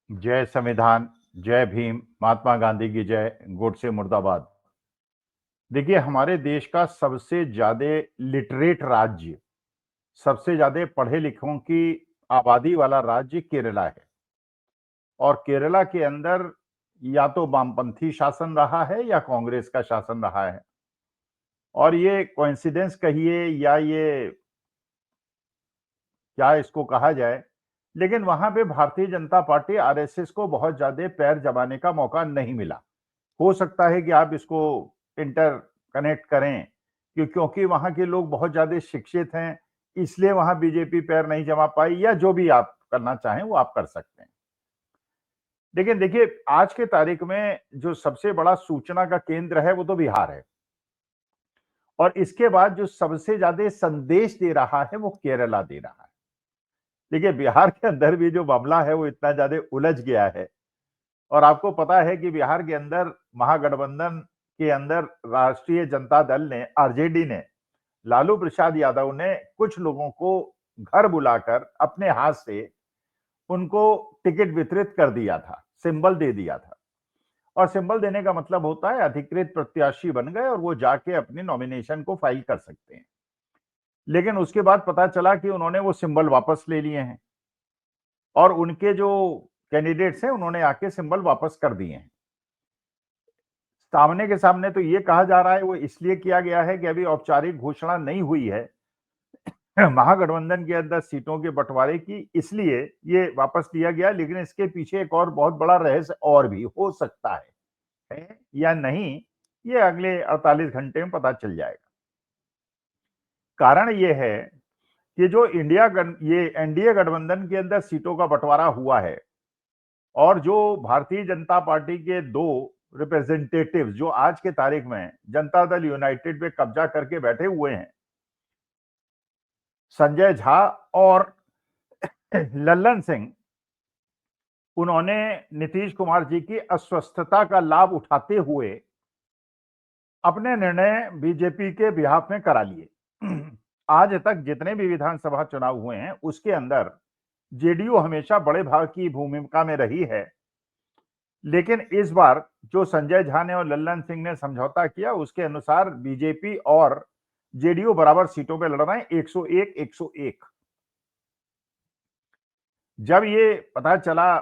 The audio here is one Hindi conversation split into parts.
जय संविधान, जय भीम, महात्मा गांधी की जय, गोडसे मुर्दाबाद। देखिए, हमारे देश का सबसे ज्यादा लिटरेट राज्य, सबसे ज्यादा पढ़े लिखों की आबादी वाला राज्य केरला है। और केरला के अंदर या तो वामपंथी शासन रहा है या कांग्रेस का शासन रहा है। और ये कोइंसिडेंस कहिए या ये क्या इसको कहा जाए, लेकिन वहां पे भारतीय जनता पार्टी आरएसएस को बहुत ज्यादा पैर जमाने का मौका नहीं मिला। हो सकता है कि आप इसको इंटर कनेक्ट करें क्योंकि वहां के लोग बहुत ज्यादा शिक्षित हैं, इसलिए वहां बीजेपी पैर नहीं जमा पाई, या जो भी आप करना चाहें वो आप कर सकते हैं। लेकिन देखिए, आज के तारीख में जो सबसे बड़ा सूचना का केंद्र है वो तो बिहार है, और इसके बाद जो सबसे ज्यादा संदेश दे रहा है वो केरला दे रहा है। देखिए, बिहार के अंदर भी जो मामला है वो इतना ज्यादा उलझ गया है। और आपको पता है कि बिहार के अंदर महागठबंधन के अंदर राष्ट्रीय जनता दल ने, आरजेडी ने, लालू प्रसाद यादव ने कुछ लोगों को घर बुलाकर अपने हाथ से उनको टिकट वितरित कर दिया था, सिंबल दे दिया था। और सिंबल देने का मतलब होता है अधिकृत प्रत्याशी बन गए और वो जाके अपनी नॉमिनेशन को फाइल कर सकते हैं। लेकिन उसके बाद पता चला कि उन्होंने वो सिंबल वापस ले लिए हैं, और उनके जो कैंडिडेट्स हैं उन्होंने आके सिंबल वापस कर दिए हैं। सामने के सामने तो ये कहा जा रहा है वो इसलिए किया गया है कि अभी औपचारिक घोषणा नहीं हुई है महागठबंधन के अंदर सीटों के बंटवारे की, इसलिए ये वापस लिया गया। लेकिन इसके पीछे एक और बहुत बड़ा रहस्य और भी हो सकता है या नहीं, ये अगले 48 घंटे में पता चल जाएगा। कारण ये है कि जो ये एनडीए गठबंधन के अंदर सीटों का बंटवारा हुआ है, और जो भारतीय जनता पार्टी के दो रिप्रेजेंटेटिव जो आज के तारीख में जनता दल यूनाइटेड पे कब्जा करके बैठे हुए हैं, संजय झा और लल्लन सिंह, उन्होंने नीतीश कुमार जी की अस्वस्थता का लाभ उठाते हुए अपने निर्णय बीजेपी के बिहाफ में करा लिए। आज तक जितने भी विधानसभा चुनाव हुए हैं उसके अंदर जेडीयू हमेशा बड़े भाग की भूमिका में रही है। लेकिन इस बार जो संजय झा ने और लल्लन सिंह ने समझौता किया, उसके अनुसार बीजेपी और जेडीयू बराबर सीटों पे लड़ रहे हैं, 101 101। जब ये पता चला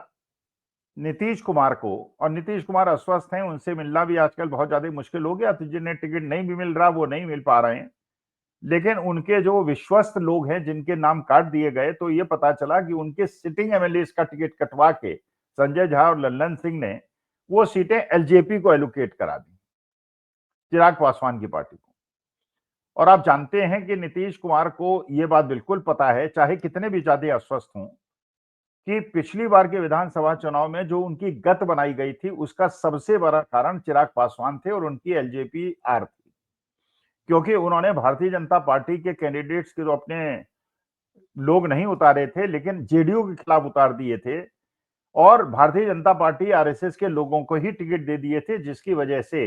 नीतीश कुमार को, और नीतीश कुमार अस्वस्थ हैं, उनसे मिलना भी आजकल बहुत ज्यादा मुश्किल हो गया, तो जिन्हें टिकट नहीं भी मिल रहा वो नहीं मिल पा रहे हैं। लेकिन उनके जो विश्वस्त लोग हैं जिनके नाम काट दिए गए, तो ये पता चला कि उनके सिटिंग एमएलए का टिकट कटवा के संजय झा और लल्लन सिंह ने वो सीटें एलजेपी को एलोकेट करा दी, चिराग पासवान की पार्टी को। और आप जानते हैं कि नीतीश कुमार को यह बात बिल्कुल पता है, चाहे कितने भी ज्यादा अस्वस्थ हों, कि पिछली बार के विधानसभा चुनाव में जो उनकी गत बनाई गई थी उसका सबसे बड़ा कारण चिराग पासवान थे और उनकी एलजेपी आर थी। क्योंकि उन्होंने भारतीय जनता पार्टी के कैंडिडेट्स के जो अपने लोग नहीं उतारे थे, लेकिन जेडीयू के खिलाफ उतार दिए थे, और भारतीय जनता पार्टी आरएसएस के लोगों को ही टिकट दे दिए थे, जिसकी वजह से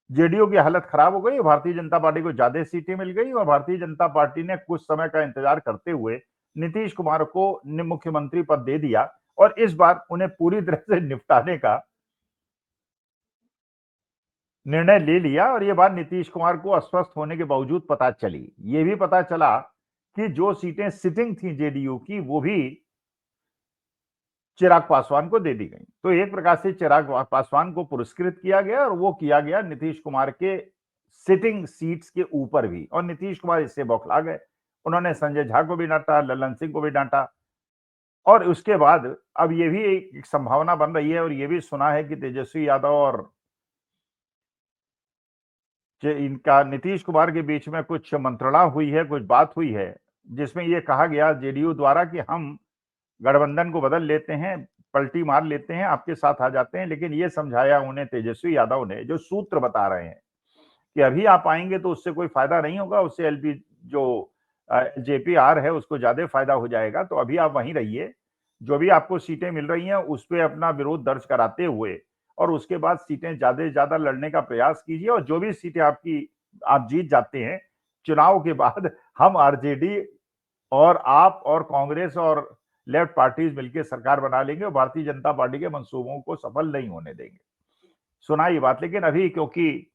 जेडीयू की हालत खराब हो गई। भारतीय जनता पार्टी को ज्यादा सीटें मिल गई और भारतीय जनता पार्टी ने कुछ समय का इंतजार करते हुए नीतीश कुमार को मुख्यमंत्री पद दे दिया, और इस बार उन्हें पूरी तरह से निपटाने का निर्णय ले लिया। और यह बात नीतीश कुमार को अस्वस्थ होने के बावजूद पता चली। यह भी पता चला कि जो सीटें सिटिंग थी जेडीयू की वो भी चिराग पासवान को दे दी गई। तो एक प्रकार से चिराग पासवान को पुरस्कृत किया गया, और वो किया गया नीतीश कुमार के सिटिंग सीट्स के ऊपर भी, और नीतीश कुमार इससे बौखला गए। उन्होंने संजय झा को भी डांटा, लल्लन सिंह को भी डांटा। और उसके बाद अब ये भी एक संभावना बन रही है, और ये भी सुना है कि तेजस्वी यादव और इनका नीतीश कुमार के बीच में कुछ मंत्रणा हुई है, कुछ बात हुई है, जिसमें यह कहा गया जेडीयू द्वारा कि हम गठबंधन को बदल लेते हैं, पलटी मार लेते हैं, आपके साथ आ जाते हैं। लेकिन ये समझाया उन्हें तेजस्वी यादव ने, जो सूत्र बता रहे हैं कि अभी आप आएंगे तो उससे कोई फायदा नहीं होगा, उससे एलपी जो जेपीआर है उसको ज्यादा फायदा हो जाएगा, तो अभी आप वहीं रहिए, जो भी आपको सीटें मिल रही हैं उस पर अपना विरोध दर्ज कराते हुए, और उसके बाद सीटें ज्यादा से ज्यादा लड़ने का प्रयास कीजिए, और जो भी सीटें आप जीत जाते हैं चुनाव के बाद, हम आरजेडी और आप और कांग्रेस और लेफ्ट पार्टीज मिलकर सरकार बना लेंगे और भारतीय जनता पार्टी के मंसूबों को सफल नहीं होने देंगे। सुना ये बात, लेकिन अभी क्योंकि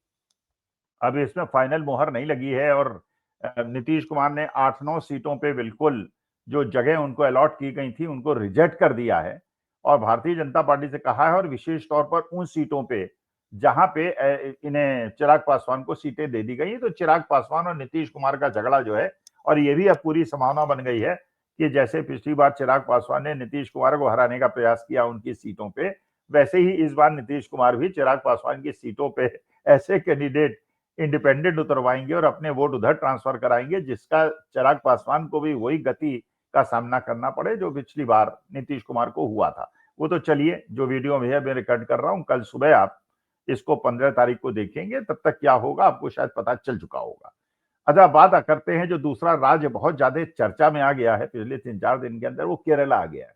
अभी इसमें फाइनल मुहर नहीं लगी है और नीतीश कुमार ने 8-9 सीटों पे बिल्कुल जो जगह उनको अलॉट की गई थी उनको रिजेक्ट कर दिया है और भारतीय जनता पार्टी से कहा है, और विशेष तौर पर उन सीटों पे जहां पे इन्हें चिराग पासवान को सीटें दे दी गई, तो चिराग पासवान और नीतीश कुमार का झगड़ा जो है, और ये भी अब पूरी संभावना बन गई है कि जैसे पिछली बार चिराग पासवान ने नीतीश कुमार को हराने का प्रयास किया उनकी सीटों पे, वैसे ही इस बार नीतीश कुमार भी चिराग पासवान की सीटों पे ऐसे कैंडिडेट इंडिपेंडेंट उतरवाएंगे और अपने वोट उधर ट्रांसफर कराएंगे जिसका चिराग पासवान को भी वही गति का सामना करना पड़े जो पिछली बार नीतीश कुमार को हुआ था। वो तो चलिए, जो वीडियो भैया मैं रिकॉर्ड कर रहा हूं, कल सुबह आप इसको 15 तारीख को देखेंगे, तब तक क्या होगा आपको शायद पता चल चुका होगा। अच्छा, बात करते हैं जो दूसरा राज्य बहुत ज्यादा चर्चा में आ गया है पिछले 3-4 दिन के अंदर, वो केरला आ गया है।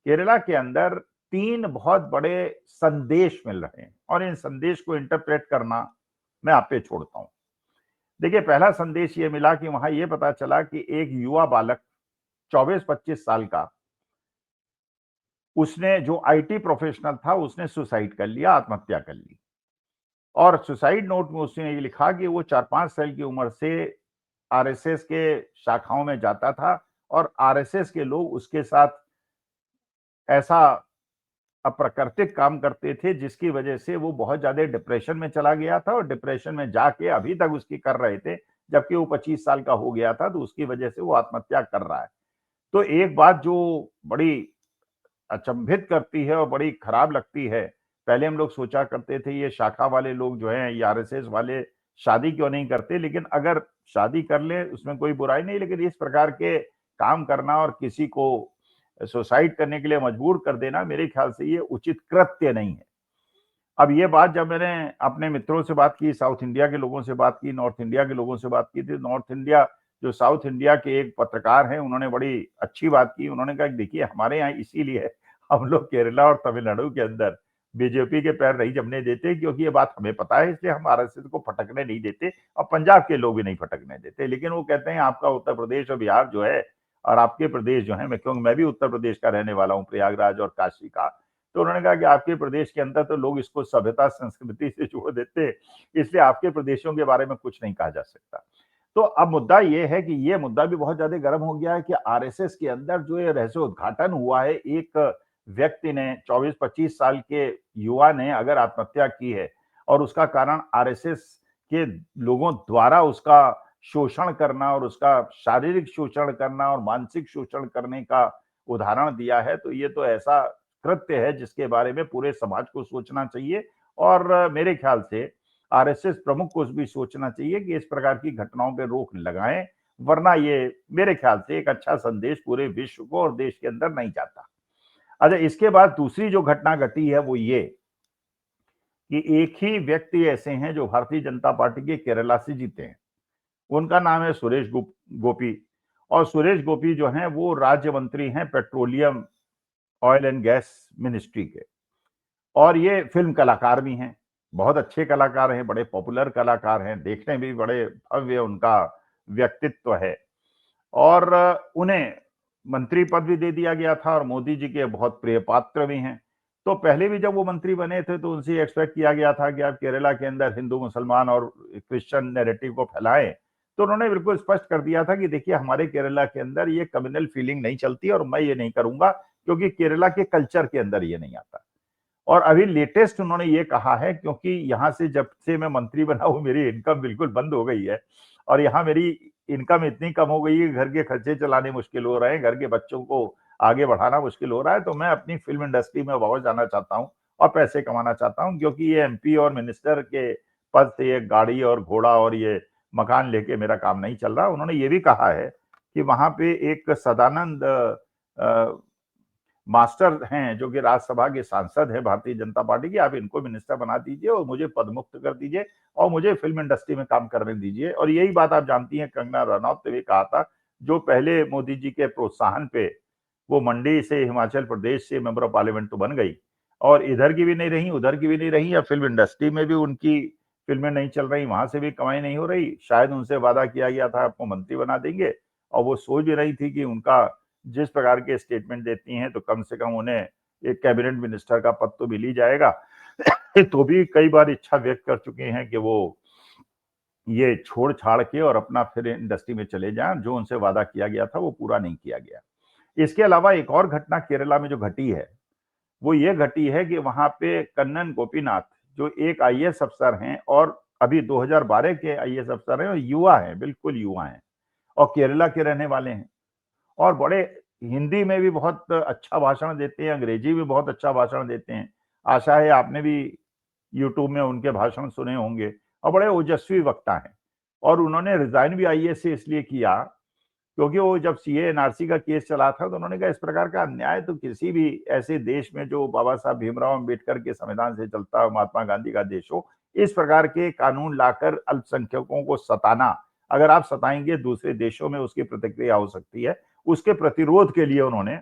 केरला के अंदर 3 बहुत बड़े संदेश मिल रहे हैं और इन संदेश को इंटरप्रेट करना मैं आप पे छोड़ता हूं। देखिए, पहला संदेश ये मिला कि वहां ये पता चला कि एक युवा बालक 24-25 साल का, उसने जो आईटी प्रोफेशनल था उसने सुसाइड कर लिया, आत्महत्या कर ली। और सुसाइड नोट में उसने ये लिखा कि वो 4-5 साल की उम्र से आरएसएस के शाखाओं में जाता था और आरएसएस के लोग उसके साथ ऐसा अप्राकृतिक काम करते थे जिसकी वजह से वो बहुत ज्यादा डिप्रेशन में चला गया था और डिप्रेशन में जाके अभी तक उसकी कर रहे थे, जबकि वो 25 साल का हो गया था, तो उसकी वजह से वो आत्महत्या कर रहा है। तो एक बात जो बड़ी अचंभित करती है और बड़ी खराब लगती है, पहले हम लोग सोचा करते थे ये शाखा वाले लोग जो हैं, ये आरएसएस वाले शादी क्यों नहीं करते, लेकिन अगर शादी कर ले उसमें कोई बुराई नहीं, लेकिन इस प्रकार के काम करना और किसी को सुसाइड करने के लिए मजबूर कर देना, मेरे ख्याल से ये उचित कृत्य नहीं है। अब ये बात जब मैंने अपने मित्रों से बात की, साउथ इंडिया के लोगों से बात की, नॉर्थ इंडिया के लोगों से बात की थी, नॉर्थ इंडिया जो साउथ इंडिया के एक पत्रकार हैं, उन्होंने बड़ी अच्छी बात की। उन्होंने कहा कि देखिए, हमारे यहाँ इसीलिए हम लोग केरला और तमिलनाडु के अंदर बीजेपी के पैर नहीं जमने देते, क्योंकि ये बात हमें पता है, इसलिए हम आरएसएस को फटकने नहीं देते और पंजाब के लोग भी नहीं फटकने देते। लेकिन वो कहते हैं आपका उत्तर प्रदेश और बिहार जो है और आपके प्रदेश जो है, क्योंकि मैं भी उत्तर प्रदेश का रहने वाला हूँ, प्रयागराज और काशी का, तो उन्होंने कहा कि आपके प्रदेश के अंदर तो लोग इसको सभ्यता संस्कृति से जोड़ देते, इसलिए आपके प्रदेशों के बारे में कुछ नहीं कहा जा सकता। तो अब मुद्दा ये है कि ये मुद्दा भी बहुत ज्यादा गर्म हो गया है कि आरएसएस के अंदर जो ये रहस्य उद्घाटन हुआ है, एक व्यक्ति ने, 24-25 साल के युवा ने अगर आत्महत्या की है और उसका कारण आरएसएस के लोगों द्वारा उसका शोषण करना और उसका शारीरिक शोषण करना और मानसिक शोषण करने का उदाहरण दिया है, तो ये तो ऐसा कृत्य है जिसके बारे में पूरे समाज को सोचना चाहिए और मेरे ख्याल से आरएसएस प्रमुख को भी सोचना चाहिए कि इस प्रकार की घटनाओं पर रोक लगाएं, वरना ये मेरे ख्याल से एक अच्छा संदेश पूरे विश्व को और देश के अंदर नहीं जाता। अच्छा, इसके बाद दूसरी जो घटना घटी है वो ये कि एक ही व्यक्ति ऐसे हैं जो भारतीय जनता पार्टी के केरला से जीते हैं। उनका नाम है सुरेश गोपी, और सुरेश गोपी जो हैं वो राज्य मंत्री हैं petroleum oil and gas ministry के, और ये फिल्म कलाकार भी हैं, बहुत अच्छे कलाकार हैं, बड़े पॉपुलर कलाकार हैं, देखने में भी बड़े भव्य उनका व्यक्तित्व है और उन्हें मंत्री पद भी दे दिया गया था और मोदी जी के बहुत प्रिय पात्र भी हैं। तो पहले भी जब वो मंत्री बने थे तो उनसे एक्सपेक्ट किया गया था कि आप केरला के अंदर हिंदू मुसलमान और क्रिश्चियन नैरेटिव को फैलाएं, तो उन्होंने बिल्कुल स्पष्ट कर दिया था कि देखिए, हमारे केरला के अंदर ये कम्युनल फीलिंग नहीं चलती और मैं ये नहीं करूंगा, क्योंकि केरला के कल्चर के अंदर ये नहीं आता। और अभी लेटेस्ट उन्होंने ये कहा है, क्योंकि यहां से जब से मैं मंत्री बना हूं मेरी इनकम बिल्कुल बंद हो गई है और यहाँ मेरी इनकम इतनी कम हो गई है, घर के खर्चे चलाने मुश्किल हो रहे हैं, घर के बच्चों को आगे बढ़ाना मुश्किल हो रहा है, तो मैं अपनी फिल्म इंडस्ट्री में वापस जाना चाहता हूँ और पैसे कमाना चाहता हूँ, क्योंकि ये एमपी और मिनिस्टर के पद से ये गाड़ी और घोड़ा और ये मकान लेके मेरा काम नहीं चल रहा। उन्होंने ये भी कहा है कि वहां पे एक सदानंद मास्टर हैं जो कि राज्यसभा के सांसद हैं भारतीय जनता पार्टी की, आप इनको मिनिस्टर बना दीजिए और मुझे पदमुक्त कर दीजिए और मुझे फिल्म इंडस्ट्री में काम करने दीजिए। और यही बात आप जानती हैं, कंगना रनौत ने भी कहा था, जो पहले मोदी जी के प्रोत्साहन पे वो मंडी से हिमाचल प्रदेश से मेंबर ऑफ पार्लियामेंट तो बन गई और इधर की भी नहीं रही, उधर की भी नहीं रही, या फिल्म इंडस्ट्री में भी उनकी फिल्में नहीं चल रही, वहां से भी कमाई नहीं हो रही। शायद उनसे वादा किया गया था आपको मंत्री बना देंगे और वो सोच भी रही थी कि उनका जिस प्रकार के स्टेटमेंट देती हैं तो कम से कम उन्हें एक कैबिनेट मिनिस्टर का पद तो मिल ही जाएगा। तो भी कई बार इच्छा व्यक्त कर चुके हैं कि वो ये छोड़ छाड़ के और अपना फिर इंडस्ट्री में चले जाएं। जो उनसे वादा किया गया था वो पूरा नहीं किया गया। इसके अलावा एक और घटना केरला में जो घटी है वो ये घटी है कि वहां पे कन्नन गोपीनाथ जो एक आईएएस अफसर हैं और अभी 2012 के आईएएस अफसर हैं और युवा हैं, बिल्कुल युवा हैं और केरला के रहने वाले हैं और बड़े हिंदी में भी बहुत अच्छा भाषण देते हैं, अंग्रेजी में बहुत अच्छा भाषण देते हैं। आशा है आपने भी यूट्यूब में उनके भाषण सुने होंगे और बड़े ओजस्वी वक्ता हैं और उन्होंने रिजाइन भी आईएएस से इसलिए किया क्योंकि वो जब सीए एनआरसी का केस चला था तो उन्होंने कहा इस प्रकार का अन्याय तो किसी भी ऐसे देश में जो बाबा साहब भीमराव अंबेडकर के संविधान से चलता है, महात्मा गांधी का देश हो, इस प्रकार के कानून लाकर अल्पसंख्यकों को सताना, अगर आप सताएंगे दूसरे देशों में उसकी प्रतिक्रिया हो सकती है। उसके प्रतिरोध के लिए उन्होंने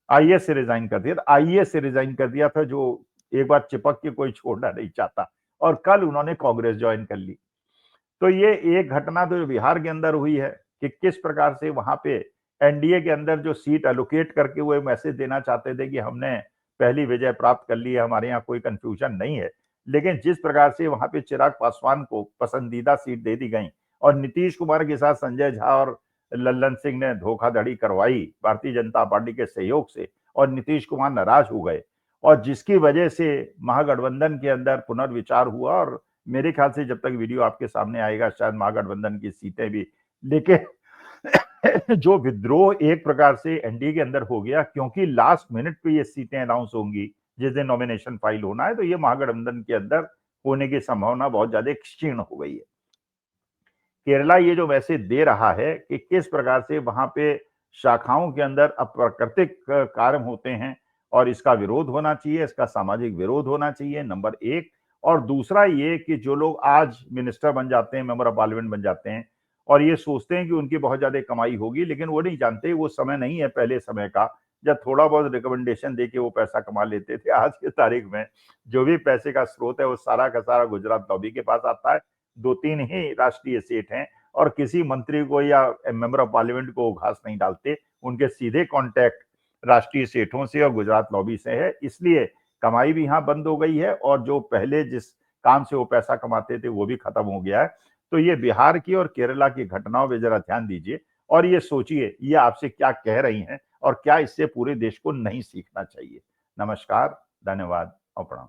आईएएस से रिजाइन कर दिया। आईएएस से रिजाइन कर दिया था जो एक बार चिपक के कोई छोड़ना नहीं चाहता और कल उन्होंने कांग्रेस ज्वाइन कर ली। तो ये एक घटना तो बिहार के अंदर हुई है कि किस प्रकार से वहां पे एनडीए के अंदर जो सीट एलोकेट करके वो मैसेज देना चाहते थे कि हमने पहली विजय प्राप्त कर ली है, हमारे यहाँ कोई कंफ्यूजन नहीं है। लेकिन जिस प्रकार से वहां पे चिराग पासवान को पसंदीदा सीट दे दी गई और नीतीश कुमार के साथ संजय झा और लल्लन सिंह ने धोखाधड़ी करवाई भारतीय जनता पार्टी के सहयोग से और नीतीश कुमार नाराज हो गए और जिसकी वजह से महागठबंधन के अंदर पुनर्विचार हुआ और मेरे ख्याल से जब तक वीडियो आपके सामने आएगा शायद महागठबंधन की सीटें भी, लेकिन जो विद्रोह एक प्रकार से एनडीए के अंदर हो गया क्योंकि लास्ट मिनट पे ये सीटें अनाउंस होंगी जिस दिन नॉमिनेशन फाइल होना है, तो ये महागठबंधन के अंदर होने की संभावना बहुत ज्यादा क्षीण हो गई है। केरला ये जो मैसेज दे रहा है कि किस प्रकार से वहां पे शाखाओं के अंदर अप्राकृतिक कार्य होते हैं और इसका विरोध होना चाहिए, इसका सामाजिक विरोध होना चाहिए, नंबर एक। और दूसरा ये कि जो लोग आज मिनिस्टर बन जाते हैं, मेंबर ऑफ पार्लियामेंट बन जाते हैं और ये सोचते हैं कि उनकी बहुत ज्यादा कमाई होगी, लेकिन वो नहीं जानते वो समय नहीं है पहले समय का जब थोड़ा बहुत रिकमेंडेशन देके वो पैसा कमा लेते थे। आज की तारीख में जो भी पैसे का स्रोत है वो सारा का सारा गुजरात लॉबी के पास आता है। 2-3 ही राष्ट्रीय सीट हैं और किसी मंत्री को या मेंबर ऑफ पार्लियामेंट को घास नहीं डालते, उनके सीधे कॉन्टैक्ट राष्ट्रीय सेठों से और गुजरात लॉबी से है। इसलिए कमाई भी यहाँ बंद हो गई है और जो पहले जिस काम से वो पैसा कमाते थे वो भी खत्म हो गया है। तो ये बिहार की और केरला की घटनाओं पे जरा ध्यान दीजिए और ये सोचिए ये आपसे क्या कह रही हैं और क्या इससे पूरे देश को नहीं सीखना चाहिए। नमस्कार, धन्यवाद और प्रणाम।